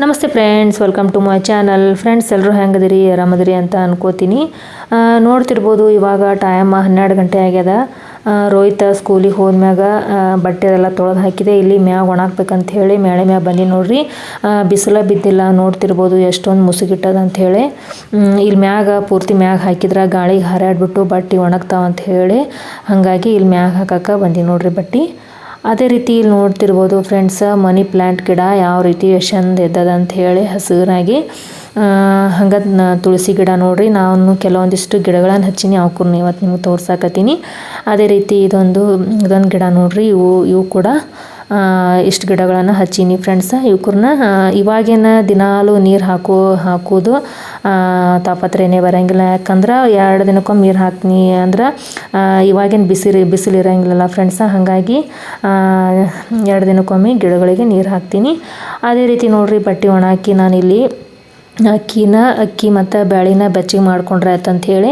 ನಮಸ್ತೆ friends, welcome to my channel. Friends, ಎಲ್ಲರೂ ಹೆಂಗದಿರಿ, ಆರಾಮದಿರಿ ಅಂತ ಅನ್ಕೋತೀನಿ. ನೋಡ್ತಿರ್ಬೋದು, ಇವಾಗ ಟೈಮ್ 12 ಗಂಟೆ ಆಗ್ಯದ. ರೋಹಿತ ಸ್ಕೂಲಿಗೆ ಹೋದ್ಮ್ಯಾಗ ಬಟ್ಟೆ ಎಲ್ಲ ತೊಳೆದು ಹಾಕಿದೆ. ಇಲ್ಲಿ ಮ್ಯಾಗ ಒಣಾಕ್ಬೇಕಂತ ಹೇಳಿ ಮೇಳೆ ಮ್ಯಾಗ ಬಂದು ನೋಡ್ರಿ. ಬಿಸಿಲ ಬಿದ್ದಿಲ್ಲ, ನೋಡ್ತಿರ್ಬೋದು ಎಷ್ಟೊಂದು ಮುಸುಗಿಟ್ಟದ ಅಂಥೇಳಿ. ಇಲ್ಲಿ ಮ್ಯಾಗ ಪೂರ್ತಿ ಮ್ಯಾಗ ಹಾಕಿದ್ರೆ ಗಾಳಿಗೆ ಹಾರಾಡ್ಬಿಟ್ಟು ಬಟ್ಟೆ ಒಣಗ್ತಾವ ಅಂತ ಹೇಳಿ ಹಾಗಾಗಿ ಇಲ್ಲಿ ಮ್ಯಾಗ ಹಾಕಕ್ಕೆ ಬಂದು ನೋಡ್ರಿ ಬಟ್ಟೆ. ಅದೇ ರೀತಿ ಇಲ್ಲಿ ನೋಡ್ತಿರ್ಬೋದು ಫ್ರೆಂಡ್ಸ್, ಮನಿ ಪ್ಲ್ಯಾಂಟ್ ಗಿಡ ಯಾವ ರೀತಿ ಚಂದ ಎದ್ದದ ಅಂತ ಹೇಳಿ ಹಸಿರಾಗಿ. ಹಂಗೆ ತುಳಸಿ ಗಿಡ ನೋಡ್ರಿ, ನಾನು ಕೆಲವೊಂದಿಷ್ಟು ಗಿಡಗಳನ್ನು ಹಚ್ಚೀನಿ, ಅವಕ್ಕೂರ್ನ ಇವತ್ತು ನಿಮ್ಗೆ ತೋರ್ಸಾಕತ್ತೀನಿ. ಅದೇ ರೀತಿ ಇದೊಂದು ಗಿಡ ನೋಡ್ರಿ, ಇವು ಕೂಡ ಇಷ್ಟು ಗಿಡಗಳನ್ನು ಹಚ್ಚೀನಿ ಫ್ರೆಂಡ್ಸ್. ಇವಕ್ಕೂರ್ನ ಇವಾಗೇನು ದಿನಾಲು ನೀರು ಹಾಕೋದು ತಾಪತ್ರೆಯೇ ಬರೋಂಗಿಲ್ಲ. ಯಾಕಂದ್ರೆ 2 ದಿನಕ್ಕೊಮ್ಮೆ ನೀರು ಹಾಕ್ತೀನಿ ಅಂದ್ರೆ ಇವಾಗೇನು ಬಿಸಿಲು ಇರೋಂಗಿಲ್ಲಲ್ಲ ಫ್ರೆಂಡ್ಸ. ಹಾಗಾಗಿ 2 ದಿನಕ್ಕೊಮ್ಮೆ ಗಿಡಗಳಿಗೆ ನೀರು ಹಾಕ್ತೀನಿ. ಅದೇ ರೀತಿ ನೋಡ್ರಿ, ಬಟ್ಟೆ ಒಣಾಕಿ ನಾನಿಲ್ಲಿ ಅಕ್ಕಿ ಮತ್ತು ಬ್ಯಾಳಿನ ಬೆಚ್ಚಗೆ ಮಾಡ್ಕೊಂಡ್ರೆ ಆಯ್ತಂತ ಹೇಳಿ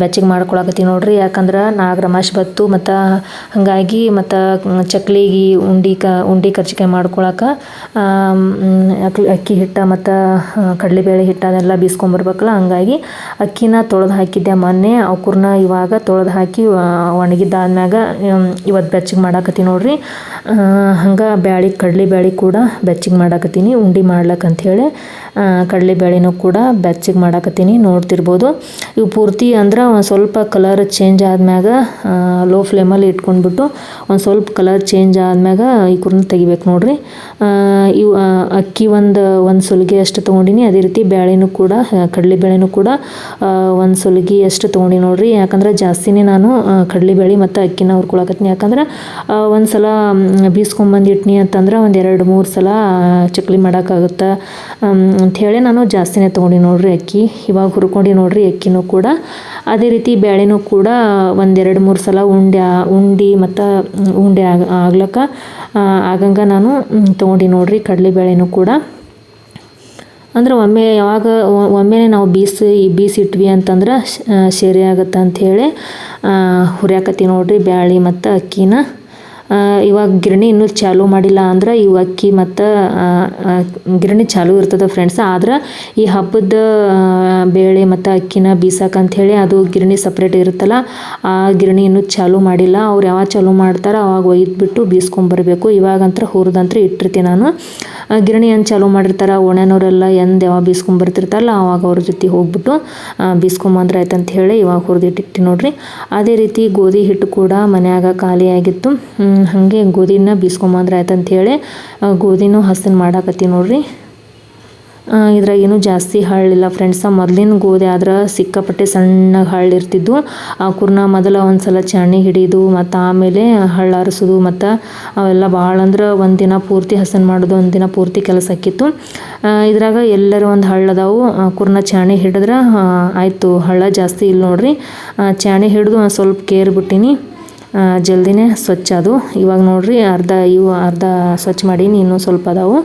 ಬೆಚ್ಚಗೆ ಮಾಡ್ಕೊಳಕತ್ತೀನಿ ನೋಡ್ರಿ. ಯಾಕಂದ್ರೆ ನಾಗರಮಾಸಿ ಬತ್ತು ಮತ್ತು ಹಾಗಾಗಿ ಮತ್ತು ಚಕ್ಲಿಗೆ ಉಂಡೆ ಕರ್ಜಿಕಾಯಿ ಮಾಡ್ಕೊಳಕ್ಕೆ ಅಕ್ಕಿ ಹಿಟ್ಟು ಮತ್ತು ಕಡಲೆಬೇಳೆ ಹಿಟ್ಟು ಅದೆಲ್ಲ ಬೀಸ್ಕೊಂಬರ್ಬೇಕಲ್ಲ. ಹಂಗಾಗಿ ಅಕ್ಕಿನ ತೊಳೆದು ಹಾಕಿದ್ದೆ ಮೊನ್ನೆ. ಅವಕ್ಕೂರ್ನ ಇವಾಗ ತೊಳೆದು ಹಾಕಿ ಒಣಗಿದ್ದಾದ್ಮ್ಯಾಗ ಇವತ್ತು ಬೆಚ್ಚಗೆ ಮಾಡಾಕತ್ತೀನಿ ನೋಡ್ರಿ. ಹಂಗೆ ಕಡಲೆಬೇಳೆ ಕೂಡ ಬೆಚ್ಚಗೆ ಮಾಡಾಕತ್ತೀನಿ ಉಂಡೆ ಮಾಡ್ಲಕ್ಕಂಥೇಳಿ. ಕಡಲೆಬೇಳೆನೂ ಕೂಡ ಬೆಚ್ಚಗೆ ಮಾಡಾಕತ್ತೀನಿ. ನೋಡ್ತಿರ್ಬೋದು, ಇವು ಪೂರ್ತಿ ಅಂದ್ರೆ ಒಂದು ಸ್ವಲ್ಪ ಕಲರ್ ಚೇಂಜ್ ಆದ್ಮ್ಯಾಗ ಲೋ ಫ್ಲೇಮಲ್ಲಿ ಇಟ್ಕೊಂಡ್ಬಿಟ್ಟು ಒಂದು ಸ್ವಲ್ಪ ಕಲರ್ ಚೇಂಜ್ ಆದ್ಮ್ಯಾಗ ಈ ಕುರ್ನ ತೆಗಿಬೇಕು ನೋಡ್ರಿ. ಇವು ಅಕ್ಕಿ ಒಂದು ಸುಲಿಗೆ ಅಷ್ಟು ತೊಗೊಂಡಿನಿ. ಅದೇ ರೀತಿ ಬೇಳೆನೂ ಕೂಡ ಕಡಲೆಬೇಳೆನೂ ಕೂಡ ಒಂದು ಸುಲಿಗೆ ಅಷ್ಟು ತೊಗೊಂಡು ನೋಡ್ರಿ. ಯಾಕಂದ್ರೆ ಜಾಸ್ತಿನೇ ನಾನು ಕಡಲೆಬೇಳೆ ಮತ್ತು ಅಕ್ಕಿನ ಹುರ್ಕೊಳಕತ್ತೀನಿ. ಯಾಕಂದ್ರೆ ಒಂದು ಸಲ ಬೀಸ್ಕೊಂಬಂದು ಇಟ್ನಿ ಅಂತಂದ್ರೆ ಒಂದು 2-3 ಸಲ ಚಕ್ಲಿ ಮಾಡೋಕ್ಕಾಗುತ್ತೆ ಅಂಥೇಳಿ ನಾನು ಜಾಸ್ತಿನೇ ತೊಗೊಂಡು ನೋಡ್ರಿ ಅಕ್ಕಿ. ಇವಾಗ ಹುರ್ಕೊಂಡು ನೋಡ್ರಿ ಅಕ್ಕಿನೂ ಕೂಡ. ಅದೇ ರೀತಿ ಬೇಳೆನೂ ಕೂಡ ಒಂದು 2-3 ಸಲ ಉಂಡೆ ಮತ್ತು ಉಂಡೆ ಆಗ್ಲಕ್ಕ ಆಗಂಗೆ ನಾನು ತೊಗೊಂಡು ನೋಡ್ರಿ ಕಡಲೆಬೇಳೆನೂ ಕೂಡ. ಅಂದ್ರೆ ಒಮ್ಮೆ ನಾವು ಬೀಸಿಟ್ವಿ ಅಂತಂದ್ರೆ ಸರಿ ಆಗುತ್ತೆ ಅಂಥೇಳಿ ಹುರಿಯಾಕತ್ತಿ ನೋಡ್ರಿ ಬ್ಯಾಳಿ ಮತ್ತು ಅಕ್ಕಿನ. ಇವಾಗ ಗಿರಣಿ ಇನ್ನೂ ಚಾಲೂ ಮಾಡಿಲ್ಲ ಅಂದ್ರೆ ಇವು ಅಕ್ಕಿ ಮತ್ತು ಗಿರಣಿ ಚಾಲೂ ಇರ್ತದೆ ಫ್ರೆಂಡ್ಸ್. ಆದ್ರೆ ಈ ಹಬ್ಬದ ಬೇಳೆ ಮತ್ತು ಅಕ್ಕಿನ ಬೀಸಕ್ಕಂಥೇಳಿ ಅದು ಗಿರಣಿ ಸಪ್ರೇಟ್ ಇರುತ್ತಲ್ಲ, ಆ ಗಿರಣಿ ಇನ್ನೂ ಚಾಲೂ ಮಾಡಿಲ್ಲ. ಅವ್ರು ಯಾವಾಗ ಚಾಲೂ ಮಾಡ್ತಾರೆ ಅವಾಗ ಒಯ್ದುಬಿಟ್ಟು ಬೀಸ್ಕೊಂಬರ್ಬೇಕು. ಇವಾಗಂತ್ರ ಹುರಿದಂತ್ರ ಇಟ್ಟಿರ್ತೀನಿ ನಾನು. ಗಿರಣಿ ಏನು ಚಾಲೂ ಮಾಡಿರ್ತಾರೆ ಓಣ್ಯಾನವರೆಲ್ಲ ಯಾವಾಗ ಬೀಸ್ಕೊಂಬರ್ತಿರ್ತಾರಲ್ಲ ಅವಾಗ ಅವ್ರ ಜೊತೆ ಹೋಗ್ಬಿಟ್ಟು ಬೀಸ್ಕೊಂಬಂದ್ರೆ ಆಯ್ತಂತ ಹೇಳಿ ಇವಾಗ ಹುರಿದಿಟ್ಟಿಟ್ಟು ನೋಡ್ರಿ. ಅದೇ ರೀತಿ ಗೋಧಿ ಹಿಟ್ಟು ಕೂಡ ಮನ್ಯಾಗ ಖಾಲಿಯಾಗಿತ್ತು. ಹಾಗೆ ಗೋಧಿನ ಬೀಸ್ಕೊಂಬಂದ್ರೆ ಆಯ್ತಂತ ಹೇಳಿ ಗೋಧಿನೂ ಹಸನ್ ಮಾಡಾಕತ್ತಿ ನೋಡ್ರಿ. ಇದ್ರಾಗೇನು ಜಾಸ್ತಿ ಹಳ್ಳಿಲ್ಲ ಫ್ರೆಂಡ್ಸ. ಮೊದಲಿನ ಗೋಧಿ ಆದ್ರೆ ಸಿಕ್ಕಾಪಟ್ಟೆ ಸಣ್ಣಗೆ ಹಳ್ಳಿರ್ತಿದ್ವು. ಅವಕ್ಕೂರ್ನ ಮೊದಲ ಒಂದು ಸಲ ಚಾಣಿ ಹಿಡಿದು ಮತ್ತು ಆಮೇಲೆ ಹಳ್ಳಾರಿಸೋದು ಮತ್ತು ಅವೆಲ್ಲ ಭಾಳ ಅಂದ್ರೆ ಒಂದು ದಿನ ಪೂರ್ತಿ ಹಸನ್ ಮಾಡೋದು, ಒಂದು ದಿನ ಪೂರ್ತಿ ಕೆಲಸ ಆಕ್ಕಿತ್ತು. ಇದ್ರಾಗ ಎಲ್ಲರೂ ಒಂದು ಹಳ್ಳದಾವು. ಅವಕ್ಕೂರ್ನ ಚಾಣಿ ಹಿಡಿದ್ರೆ ಆಯಿತು, ಹಳ್ಳ ಜಾಸ್ತಿ ಇಲ್ಲ ನೋಡ್ರಿ. ಚಾಣಿ ಹಿಡಿದು ಒಂದು ಸ್ವಲ್ಪ ಕೇರ್ ಬಿಟ್ಟಿನಿ, ಜಲ್ದಿನೇ ಸ್ವಚ್ಛ ಅದು. ಇವಾಗ ನೋಡ್ರಿ ಅರ್ಧ ಸ್ವಚ್ಛ ಮಾಡೀನಿ, ಇನ್ನೂ ಸ್ವಲ್ಪ ಅದಾವು.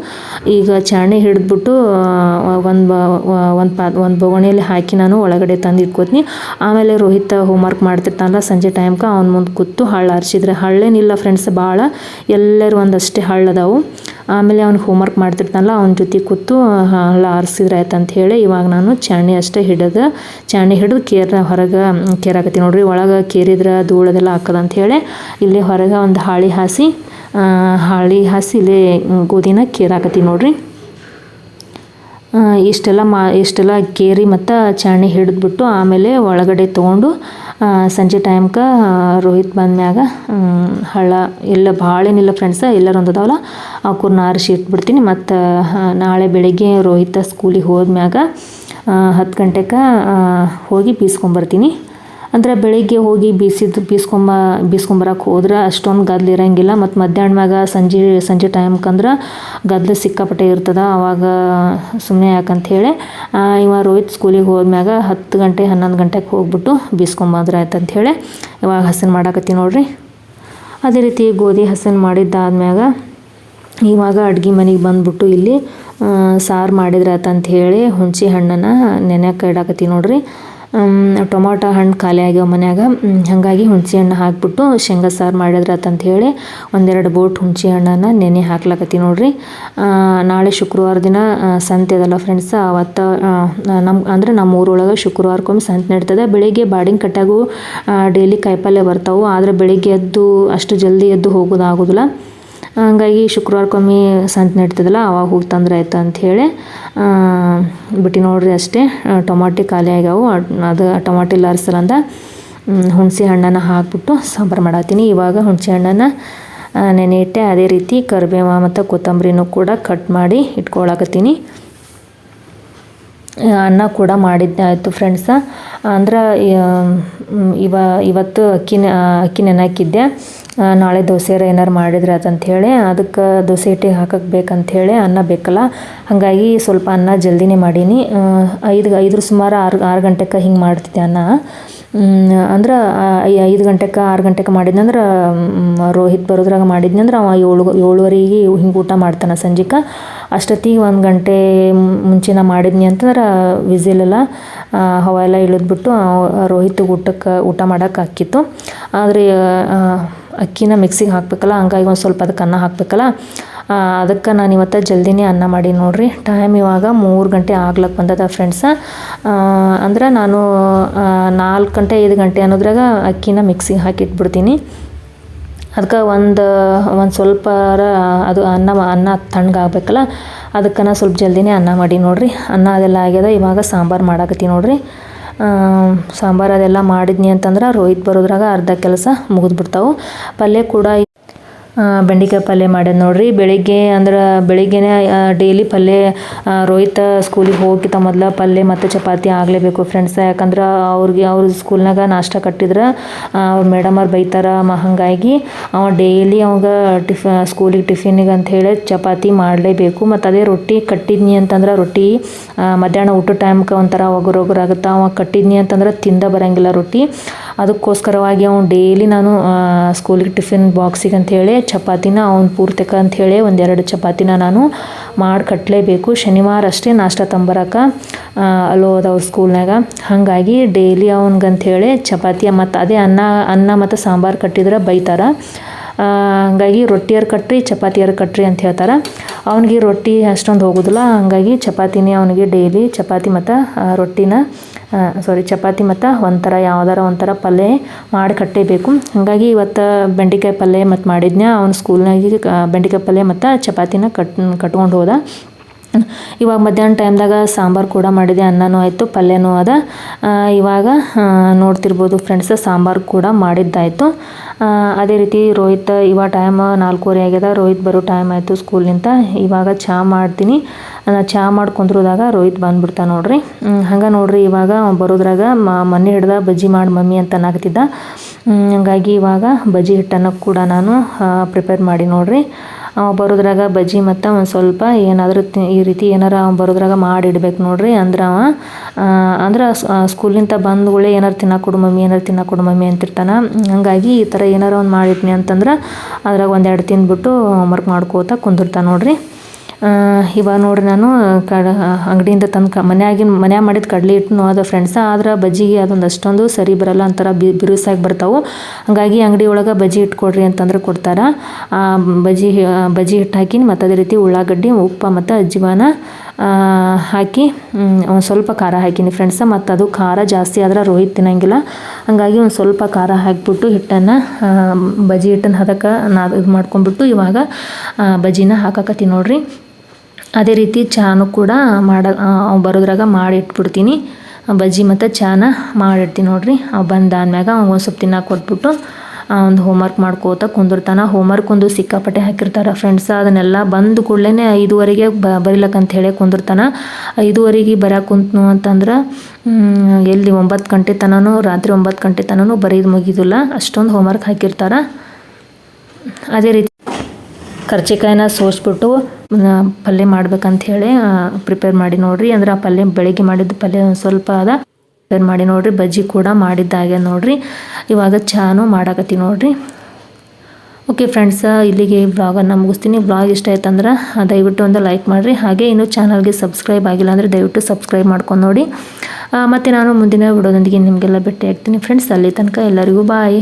ಈಗ ಚಾಣಿ ಹಿಡಿದ್ಬಿಟ್ಟು ಒಂದು ಬೊಗಣೆಯಲ್ಲಿ ಹಾಕಿ ನಾನು ಒಳಗಡೆ ತಂದು ಇಟ್ಕೋತೀನಿ. ಆಮೇಲೆ ರೋಹಿತ ಹೋಮ್ವರ್ಕ್ ಮಾಡ್ತಿರ್ತಾನಲ್ಲ ಸಂಜೆ ಟೈಮ್ಗೆ ಅವ್ನ ಮುಂದೆ ಕೂತು ಹಳ್ಳ ಹರಿಸಿದ್ರೆ ಹಳ್ಳೇನಿಲ್ಲ ಫ್ರೆಂಡ್ಸ್, ಭಾಳ ಎಲ್ಲರೂ ಒಂದಷ್ಟೇ ಹಳ್ಳದಾವು. ಆಮೇಲೆ ಅವ್ನು ಹೋಮ್ವರ್ಕ್ ಮಾಡ್ತಿರ್ತಾನಲ್ಲ ಅವನ ಜೊತೆ ಕೂತು ಹಳ್ಳ ಆರಿಸಿದ್ರೆ ಆಯ್ತಂತ ಹೇಳಿ ಇವಾಗ ನಾನು ಚಾಣಿ ಅಷ್ಟೇ ಹಿಡಿದು ಹೊರಗೆ ಕೇರಾಕತ್ತೀನಿ ನೋಡ್ರಿ. ಒಳಗೆ ಕೇರಿದ್ರೆ ಧೂಳದೆಲ್ಲ ಹಾಕದಂತ ಹೇಳಿ ಇಲ್ಲೇ ಹೊರಗೆ ಒಂದು ಹಾಳಿ ಹಾಸಿ ಇಲ್ಲೇ ಗೋಧಿನ ಕೇರಾಕತ್ತೀನಿ ನೋಡ್ರಿ. ಇಷ್ಟೆಲ್ಲ ಕೇರಿ ಮತ್ತು ಚಾಣಿ ಹಿಡಿದ್ಬಿಟ್ಟು ಆಮೇಲೆ ಒಳಗಡೆ ತೊಗೊಂಡು ಸಂಜೆ ಟೈಮ್ಗೆ ರೋಹಿತ್ ಬಂದ್ಮ್ಯಾಗ ಹಳ್ಳ ಎಲ್ಲ ಭಾಳೇನಿಲ್ಲ ಫ್ರೆಂಡ್ಸ, ಎಲ್ಲರೂ ಒಂದದಾವಲ್ಲ ಅವಕ್ಕೂರ್ನ ಆರಿಸಿ ಇಟ್ಬಿಡ್ತೀನಿ. ಮತ್ತು ನಾಳೆ ಬೆಳಗ್ಗೆ ರೋಹಿತ ಸ್ಕೂಲಿಗೆ ಹೋದ್ಮ್ಯಾಗ 10 ಗಂಟೆಗೆ ಹೋಗಿ ಬೀಸ್ಕೊಂಬರ್ತೀನಿ. ಅಂದ್ರೆ ಬೆಳಿಗ್ಗೆ ಹೋಗಿ ಬೀಸ್ಕೊಂಬರಕ್ಕೆ ಹೋದ್ರೆ ಅಷ್ಟೊಂದು ಗದ್ದಲ ಇರೋಂಗಿಲ್ಲ. ಮತ್ತು ಮಧ್ಯಾಹ್ನ ಮ್ಯಾಗ ಸಂಜೆ ಟೈಮ್ಕಂದ್ರೆ ಗದ್ದಲ ಸಿಕ್ಕಾಪಟ್ಟೆ ಇರ್ತದೆ. ಆವಾಗ ಸುಮ್ಮನೆ ಯಾಕಂಥೇಳಿ ಇವಾಗ ರೋಹಿತ್ ಸ್ಕೂಲಿಗೆ ಹೋದ್ಮ್ಯಾಗ 10 ಗಂಟೆ 11 ಗಂಟೆಗೆ ಹೋಗ್ಬಿಟ್ಟು ಬೀಸ್ಕೊಂಬಂದ್ರೆ ಆಯ್ತಂಥೇಳಿ ಇವಾಗ ಹಸನ್ ಮಾಡಾಕತ್ತೀನಿ ನೋಡ್ರಿ. ಅದೇ ರೀತಿ ಗೋಧಿ ಹಸನ್ ಮಾಡಿದ್ದಾದ್ಮ್ಯಾಗ ಇವಾಗ ಅಡ್ಗೆ ಮನೆಗೆ ಬಂದ್ಬಿಟ್ಟು ಇಲ್ಲಿ ಸಾರು ಮಾಡಿದ್ರೆ ಆಯ್ತಂತ ಹೇಳಿ ಹುಣಸೆ ಹಣ್ಣನ್ನು ನೆನೆಯಕ್ಕೆ ಇಡಾಕತ್ತೀನಿ ನೋಡ್ರಿ. ಟೊಮಾಟೊ ಹಣ್ಣು ಖಾಲಿ ಆಗ್ಯಾವ ಮನ್ಯಾಗ. ಹಾಗಾಗಿ ಹುಣಸೆ ಹಣ್ಣು ಹಾಕ್ಬಿಟ್ಟು ಶೇಂಗಾ ಸಾರು ಮಾಡಿದ್ರಾತಂತ ಹೇಳಿ ಒಂದೆರಡು ಬೋಟ್ ಹುಣಸೆ ಹಣ್ಣನ್ನು ನೆನೆ ಹಾಕ್ಲಕತ್ತಿ ನೋಡ್ರಿ. ನಾಳೆ ಶುಕ್ರವಾರ ದಿನ ಸಂತೆ ಅದಲ್ಲ ಫ್ರೆಂಡ್ಸ್. ಅವತ್ತು ನಮ್ಮ ಊರೊಳಗೆ ಶುಕ್ರವಾರಕ್ಕೊಮ್ಮೆ ಸಂತೆ ನಡೀತದೆ. ಬೆಳಿಗ್ಗೆ ಬಾಡಿನ ಕಟ್ಟಾಗೂ ಡೈಲಿ ಕಾಯಿಪಲ್ಯ ಬರ್ತಾವೆ. ಆದರೆ ಬೆಳಿಗ್ಗೆ ಎದ್ದು ಅಷ್ಟು ಜಲ್ದಿ ಎದ್ದು ಹೋಗೋದಾಗೋದಿಲ್ಲ. ಹಂಗಾಗಿ ಶುಕ್ರವಾರಕ್ಕೊಮ್ಮೆ ಸಂತೆ ನಡೀತದಲ್ಲ ಅವಾಗ ಹೋಗಿ ತಂದ್ರೆ ಆಯ್ತು ಅಂಥೇಳಿ ಬಿಟ್ಟು ನೋಡ್ರಿ ಅಷ್ಟೇ. ಟೊಮಾಟಿ ಖಾಲಿ ಆಗ್ಯಾವು. ಅದು ಟೊಮಾಟಿ ಲಾರ್ಸಲಂದ ಹುಣಸೆ ಹಣ್ಣನ್ನು ಹಾಕ್ಬಿಟ್ಟು ಸಾಂಬಾರು ಮಾಡತ್ತೀನಿ. ಇವಾಗ ಹುಣಸೆ ಹಣ್ಣನ್ನು ನೆನೆ ಇಟ್ಟೆ. ಅದೇ ರೀತಿ ಕರಿಬೇವು ಮತ್ತು ಕೊತ್ತಂಬರಿನೂ ಕೂಡ ಕಟ್ ಮಾಡಿ ಇಟ್ಕೊಳಕತ್ತೀನಿ. ಅನ್ನ ಕೂಡ ಮಾಡಿದ್ದೆ ಆಯಿತು ಫ್ರೆಂಡ್ಸ. ಅಂದ್ರೆ ಇವತ್ತು ಅಕ್ಕಿ ನೆನೆ ನಾಳೆ ದೋಸೆರ ಏನಾರು ಮಾಡಿದ್ರೆ ಅದಂಥೇಳಿ ಅದಕ್ಕೆ ದೋಸೆ ಹಿಟ್ಟಿಗೆ ಹಾಕಕ್ಕೆ ಬೇಕಂಥೇಳಿ ಅನ್ನ ಬೇಕಲ್ಲ. ಹಾಗಾಗಿ ಸ್ವಲ್ಪ ಅನ್ನ ಜಲ್ದಿನೇ ಮಾಡೀನಿ. ಸುಮಾರು 6 ಗಂಟೆಗೆ ಹಿಂಗೆ ಮಾಡ್ತಿದ್ದೆ ಅನ್ನ. ಅಂದ್ರೆ 5 ಗಂಟೆಗೆ 6 ಗಂಟೆಗೆ ಮಾಡಿದ್ನಂದ್ರೆ ರೋಹಿತ್ ಬರೋದ್ರಾಗ ಮಾಡಿದ್ನಂದ್ರೆ ಅವ 7:30 ಹಿಂಗೆ ಊಟ ಮಾಡ್ತಾನೆ ಸಂಜೆಗೆ. ಅಷ್ಟೊತ್ತಿಗೆ 1 ಗಂಟೆ ಮುಂಚೆನ ಮಾಡಿದ್ನಿ ಅಂತಂದ್ರೆ ವಿಸಿಲೆಲ್ಲ ಹವೆಲ್ಲ ಇಳಿದ್ಬಿಟ್ಟು ರೋಹಿತ್ ಊಟ ಮಾಡೋಕೆ ಹಾಕಿತ್ತು. ಆದರೆ ಅಕ್ಕಿನ ಮಿಕ್ಸಿಗೆ ಹಾಕಬೇಕಲ್ಲ, ಹಂಗಾಗಿ ಒಂದು ಸ್ವಲ್ಪ ಅದಕ್ಕೆ ಅನ್ನ ಹಾಕಬೇಕಲ್ಲ. ಅದಕ್ಕೆ ನಾನು ಇವತ್ತು ಜಲ್ದಿನೇ ಅನ್ನ ಮಾಡಿ ನೋಡ್ರಿ. ಟೈಮ್ ಇವಾಗ 3 ಗಂಟೆ ಆಗ್ಲಕ್ಕೆ ಬಂದದ ಫ್ರೆಂಡ್ಸ. ಅಂದ್ರೆ ನಾನು 4 ಗಂಟೆ 5 ಗಂಟೆ ಅನ್ನೋದ್ರಾಗ ಅಕ್ಕಿನ ಮಿಕ್ಸಿಗೆ ಹಾಕಿಟ್ಬಿಡ್ತೀನಿ. ಅದಕ್ಕೆ ಒಂದು ಸ್ವಲ್ಪ ಅದು ಅನ್ನ ತಣ್ಣಗಾಗಬೇಕಲ್ಲ, ಅದಕ್ಕೆ ನಾನು ಸ್ವಲ್ಪ ಜಲ್ದಿನೇ ಅನ್ನ ಮಾಡಿ ನೋಡ್ರಿ. ಅನ್ನ ಅದೆಲ್ಲ ಆಗ್ಯದ. ಇವಾಗ ಸಾಂಬಾರು ಮಾಡಾಕತ್ತಿ ನೋಡ್ರಿ. ಸಾಂಬಾರು ಅದೆಲ್ಲ ಮಾಡಿದ್ನಿ ಅಂತಂದ್ರೆ ರೋಹಿತ್ ಬರೋದ್ರಾಗ ಅರ್ಧ ಕೆಲಸ ಮುಗಿದ್ಬಿಡ್ತಾವೆ. ಪಲ್ಯ ಕೂಡ ಬೆಂಡೆಕಾಯಿ ಪಲ್ಯ ಮಾಡ್ಯಾನ ನೋಡ್ರಿ. ಬೆಳಿಗ್ಗೆನೇ ಡೈಲಿ ಪಲ್ಯ ರೋಹಿತ್ ಸ್ಕೂಲಿಗೆ ಹೋಗಿದ್ದ ಮೊದಲು ಪಲ್ಯ ಮತ್ತು ಚಪಾತಿ ಆಗಲೇಬೇಕು ಫ್ರೆಂಡ್ಸ್. ಯಾಕಂದ್ರೆ ಅವ್ರ ಸ್ಕೂಲ್ನಾಗ ನಾಷ್ಟ ಕಟ್ಟಿದ್ರೆ ಅವ್ರ ಮೇಡಮ್ ಅವ್ರು ಬೈತಾರ. ಹಾಗಾಗಿ ಅವ ಡೈಲಿ ಅವಾಗ ಸ್ಕೂಲಿಗೆ ಟಿಫಿನಿಗೆ ಅಂಥೇಳಿ ಚಪಾತಿ ಮಾಡಲೇಬೇಕು. ಮತ್ತು ಅದೇ ರೊಟ್ಟಿ ಕಟ್ಟಿದ್ನಿ ಅಂತಂದ್ರೆ ರೊಟ್ಟಿ ಮಧ್ಯಾಹ್ನ ಊಟ ಟೈಮ್ಗೆ ಒಂಥರ ಒಗರಾಗುತ್ತೆ. ಅವ ಕಟ್ಟಿದ್ನಿ ಅಂತಂದ್ರೆ ತಿಂದ ಬರೋಂಗಿಲ್ಲ ರೊಟ್ಟಿ. ಅದಕ್ಕೋಸ್ಕರವಾಗಿ ಅವ್ನು ಡೈಲಿ ನಾನು ಸ್ಕೂಲಿಗೆ ಟಿಫಿನ್ ಬಾಕ್ಸಿಗೆ ಅಂಥೇಳಿ ಚಪಾತಿನ ಅವ್ನು ಪೂರ್ತಕ ಅಂಥೇಳಿ 1-2 ಚಪಾತಿನ ನಾನು ಮಾಡಿ ಕಟ್ಟಲೇಬೇಕು. ಶನಿವಾರ ಅಷ್ಟೇ ನಾಷ್ಟ ತಂಬರಕ್ಕೆ ಅಲ್ಲೋದವ್ರು ಸ್ಕೂಲ್ನಾಗ. ಹಾಗಾಗಿ ಡೈಲಿ ಅವ್ನಿಗಂಥೇಳಿ ಚಪಾತಿ ಮತ್ತು ಅದೇ ಅನ್ನ ಮತ್ತು ಸಾಂಬಾರು ಕಟ್ಟಿದ್ರೆ ಬೈತಾರೆ. ಹಾಗಾಗಿ ರೊಟ್ಟಿಯಾರು ಕಟ್ರಿ ಚಪಾತಿಯಾರು ಕಟ್ರಿ ಅಂತ ಹೇಳ್ತಾರೆ. ಅವನಿಗೆ ರೊಟ್ಟಿ ಅಷ್ಟೊಂದು ಹೋಗೋದಿಲ್ಲ. ಹಾಗಾಗಿ ಚಪಾತಿನೇ ಅವನಿಗೆ ಡೈಲಿ ಚಪಾತಿ ಮತ್ತು ಯಾವ್ದಾರ ಒಂಥರ ಪಲ್ಯ ಮಾಡಿ ಕಟ್ಟೇಬೇಕು. ಹಾಗಾಗಿ ಇವತ್ತು ಬೆಂಡೆಕಾಯಿ ಪಲ್ಯ ಮತ್ತು ಮಾಡಿದ್ನ ಅವ್ನು ಸ್ಕೂಲ್ನಾಗ ಬೆಂಡೆಕಾಯಿ ಪಲ್ಯ ಮತ್ತು ಚಪಾತಿನ ಕಟ್ಕೊಂಡು ಹೋದ. ಇವಾಗ ಮಧ್ಯಾಹ್ನ ಟೈಮ್ದಾಗ ಸಾಂಬಾರು ಕೂಡ ಮಾಡಿದೆ. ಅನ್ನನೂ ಆಯಿತು, ಪಲ್ಯನೂ ಅದ. ಇವಾಗ ನೋಡ್ತಿರ್ಬೋದು ಫ್ರೆಂಡ್ಸ್, ಸಾಂಬಾರು ಕೂಡ ಮಾಡಿದ್ದಾಯಿತು. ಅದೇ ರೀತಿ ರೋಹಿತ್ ಇವಾಗ ಟೈಮ್ 4:30 ಆಗ್ಯದ. ರೋಹಿತ್ ಬರೋ ಟೈಮ್ ಆಯಿತು ಸ್ಕೂಲ್ನಿಂದ. ಇವಾಗ ಚಹಾ ಮಾಡ್ತೀನಿ. ಚಹಾ ಮಾಡಿ ಕುಂದ್ರದಾಗ ರೋಹಿತ್ ಬಂದುಬಿಡ್ತಾ ನೋಡ್ರಿ. ಹಂಗೆ ನೋಡ್ರಿ ಇವಾಗ ಬರೋದ್ರಾಗ ಮನೆ ಹಿಡ್ದ ಬಜ್ಜಿ ಮಾಡಿ ಮಮ್ಮಿ ಅಂತ ಅನ್ನಕತ್ತಿದ್ದ. ಹಾಗಾಗಿ ಇವಾಗ ಬಜ್ಜಿ ಹಿಟ್ಟನ್ನು ಕೂಡ ನಾನು ಪ್ರಿಪೇರ್ ಮಾಡಿ ನೋಡ್ರಿ. ಬರೋದ್ರಾಗ ಬಜ್ಜಿ ಮತ್ತು ಒಂದು ಸ್ವಲ್ಪ ಏನಾದರೂ ಈ ರೀತಿ ಏನಾರು ಬರೋದ್ರಾಗ ಮಾಡಿ ಇಡ್ಬೇಕು ನೋಡ್ರಿ. ಅಂದ್ರೆ ಸ್ಕೂಲಿಂದ ಬಂದ್ಗಳೇ ಏನಾರು ತಿನ್ನಕ್ಕೆ ಕೊಡು ಮಮ್ಮಿ ಅಂತಿರ್ತಾನೆ. ಹಾಗಾಗಿ ಈ ಥರ ಏನಾರು ಒಂದು ಮಾಡಿಟ್ನಿ ಅಂತಂದ್ರೆ ಅದ್ರಾಗ 1-2 ತಿಂದ್ಬಿಟ್ಟು ಹೋಮ್ವರ್ಕ್ ಮಾಡ್ಕೋತಾ ಕುಂದಿರ್ತಾನೆ ನೋಡ್ರಿ. ಇವಾಗ ನೋಡ್ರಿ ನಾನು ಅಂಗಡಿಯಿಂದ ತಂದು ಮನ್ಯಾಗ ಮಾಡಿದ ಕಡಲೆ ಹಿಟ್ಟು ಅದ ಫ್ರೆಂಡ್ಸ. ಆದ್ರೆ ಬಜ್ಜಿಗೆ ಅದೊಂದು ಅಷ್ಟೊಂದು ಸರಿ ಬರಲ್ಲ, ಒಂಥರ ಬಿರುಸಾಗಿ ಬರ್ತಾವೆ. ಹಾಗಾಗಿ ಅಂಗಡಿ ಒಳಗೆ ಬಜ್ಜಿ ಹಿಟ್ಟು ಕೊಡ್ರಿ ಅಂತಂದ್ರೆ ಕೊಡ್ತಾರೆ. ಬಜ್ಜಿ ಹಿಟ್ಟು ಹಾಕಿ ಮತ್ತು ಅದೇ ರೀತಿ ಉಳ್ಳಾಗಡ್ಡಿ, ಉಪ್ಪು ಮತ್ತು ಅಜ್ಜಿವಾನ ಹಾಕಿ ಒಂದು ಸ್ವಲ್ಪ ಖಾರ ಹಾಕಿನಿ ಫ್ರೆಂಡ್ಸ. ಮತ್ತು ಅದು ಖಾರ ಜಾಸ್ತಿ ಆದ್ರೆ ರೋಹಿತ್ ತಿನ್ನಂಗಿಲ್ಲ. ಹಾಗಾಗಿ ಒಂದು ಸ್ವಲ್ಪ ಖಾರ ಹಾಕಿಬಿಟ್ಟು ಬಜ್ಜಿ ಹಿಟ್ಟನ್ನು ಅದಕ್ಕೆ ಇದು ಮಾಡ್ಕೊಂಡ್ಬಿಟ್ಟು ಇವಾಗ ಬಜ್ಜಿನ ಹಾಕಕತ್ತೀನಿ ನೋಡ್ರಿ. ಅದೇ ರೀತಿ ಚಹಾನು ಕೂಡ ಬರೋದ್ರಾಗ ಮಾಡಿ ಇಟ್ಬಿಡ್ತೀನಿ. ಬಜ್ಜಿ ಮತ್ತು ಚಹಾನ ಮಾಡಿಡ್ತೀನಿ ನೋಡ್ರಿ. ಬಂದಾದ್ಮ್ಯಾಗ ಒಂದು ಸ್ವಲ್ಪ ತಿನ್ನಕ್ಕೆ ಕೊಟ್ಬಿಟ್ಟು ಒಂದು ಹೋಮ್ವರ್ಕ್ ಮಾಡ್ಕೋತ ಕುಂದಿರ್ತಾನೆ. ಹೋಮ್ವರ್ಕ್ ಒಂದು ಸಿಕ್ಕಾಪಟ್ಟೆ ಹಾಕಿರ್ತಾರೆ ಫ್ರೆಂಡ್ಸ್. ಅದನ್ನೆಲ್ಲ ಬಂದು ಕೂಡಲೇ 5:30ಗೆ ಬರೀಲಕ್ಕಂತ ಹೇಳಿ ಕುಂದಿರ್ತಾನೆ. 5:30ಗೆ ಬರೋಕೆ ಕುಂತ್ನು ಅಂತಂದ್ರೆ ಎಲ್ಲಿ 9 ಗಂಟೆ ತನೂ ರಾತ್ರಿ 9 ಗಂಟೆ ತನೂ ಬರೀದು ಮುಗಿದಿಲ್ಲ. ಅಷ್ಟೊಂದು ಹೋಮ್ವರ್ಕ್ ಹಾಕಿರ್ತಾರೆ. ಅದೇ ರೀತಿ ಕರ್ಚಿಕಾಯಿನ ಸೋಸ್ಬಿಟ್ಟು ಪಲ್ಯ ಮಾಡ್ಬೇಕಂತ ಹೇಳಿ ಪ್ರಿಪೇರ್ ಮಾಡಿ ನೋಡ್ರಿ. ಅಂದ್ರೆ ಆ ಪಲ್ಯ ಬೆಳಿಗ್ಗೆ ಮಾಡಿದ್ದು ಪಲ್ಯ ಒಂದು ಸ್ವಲ್ಪ ಅದ ಪ್ರಿಪೇರ್ ಮಾಡಿ ನೋಡ್ರಿ. ಬಜ್ಜಿ ಕೂಡ ಮಾಡಿದ್ದಾಗೆ ನೋಡ್ರಿ. ಇವಾಗ ಚಹಾನು ಮಾಡಾಕತ್ತಿ ನೋಡ್ರಿ. ಓಕೆ ಫ್ರೆಂಡ್ಸ್, ಇಲ್ಲಿಗೆ ಈ ವ್ಲಾಗನ್ನು ಮುಗಿಸ್ತೀನಿ. ವ್ಲಾಗ್ ಇಷ್ಟ ಆಯ್ತಂದ್ರೆ ದಯವಿಟ್ಟು ಒಂದು ಲೈಕ್ ಮಾಡಿರಿ. ಹಾಗೆ ಇನ್ನೂ ಚಾನಲ್ಗೆ ಸಬ್ಸ್ಕ್ರೈಬ್ ಆಗಿಲ್ಲ ಅಂದರೆ ದಯವಿಟ್ಟು ಸಬ್ಸ್ಕ್ರೈಬ್ ಮಾಡ್ಕೊಂಡು ನೋಡಿ. ಮತ್ತು ನಾನು ಮುಂದಿನ ವಿಡಿಯೋದೊಂದಿಗೆ ನಿಮಗೆಲ್ಲ ಭೇಟಿ ಆಗ್ತೀನಿ ಫ್ರೆಂಡ್ಸ್. ಅಲ್ಲಿ ತನಕ ಎಲ್ಲರಿಗೂ ಬಾಯ್.